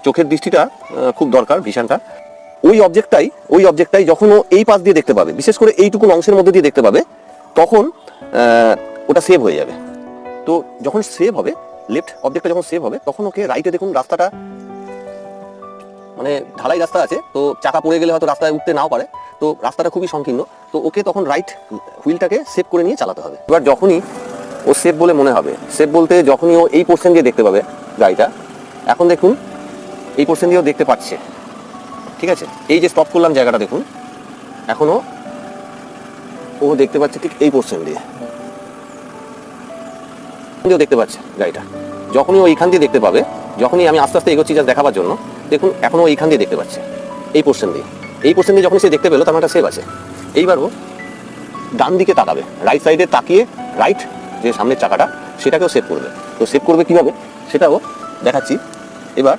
চোখের দৃষ্টিটা খুব দরকার, ভিশনটা। ওই অবজেক্টটাই যখন ও এই পাশ দিয়ে দেখতে পাবে, বিশেষ করে এইটুকুন অংশের মধ্যে দিয়ে দেখতে পাবে, তখন ওটা সেভ হয়ে যাবে। তো যখন সেভ হবে, লেফট অবজেক্টটা যখন সেভ হবে, তখন ওকে রাইটে দেখুন রাস্তাটা মানে ঢালাই রাস্তা আছে, তো চাকা পড়ে গেলে হয়তো রাস্তায় উঠতে নাও পারে, তো রাস্তাটা খুবই সংকীর্ণ। তো ওকে তখন রাইট হুইলটাকে সেভ করে নিয়ে চালাতে হবে। এবার যখনই ও সেভ বলে মনে হবে, সেভ বলতে যখনই ও এই পোর্শন দিয়ে দেখতে পাবে গাড়িটা, এখন দেখুন এই পোর্শন দিয়েও দেখতে পাচ্ছে, ঠিক আছে। এই যে স্টপ করলাম জায়গাটা দেখুন, এখনো ও দেখতে পাচ্ছে ঠিক এই পোর্শন দিয়েও দেখতে পাচ্ছে গাড়িটা। যখনই ও এইখান দিয়ে দেখতে পাবে, যখনই আমি আস্তে আস্তে এগোচ্ছি জাস্ট দেখাবার জন্য, দেখুন এখনো এইখান দিয়ে দেখতে পাচ্ছে, এই পোর্শন দিয়ে যখন সে দেখতে পেলো, তার একটা সেভ আছে। এইবার ও ডান দিকে তাকাবে, রাইট সাইডে তাকিয়ে রাইট যে সামনের চাকাটা, সেটাকেও সেভ করবে। তো সেভ করবে কিভাবে সেটাও দেখাচ্ছি। এবার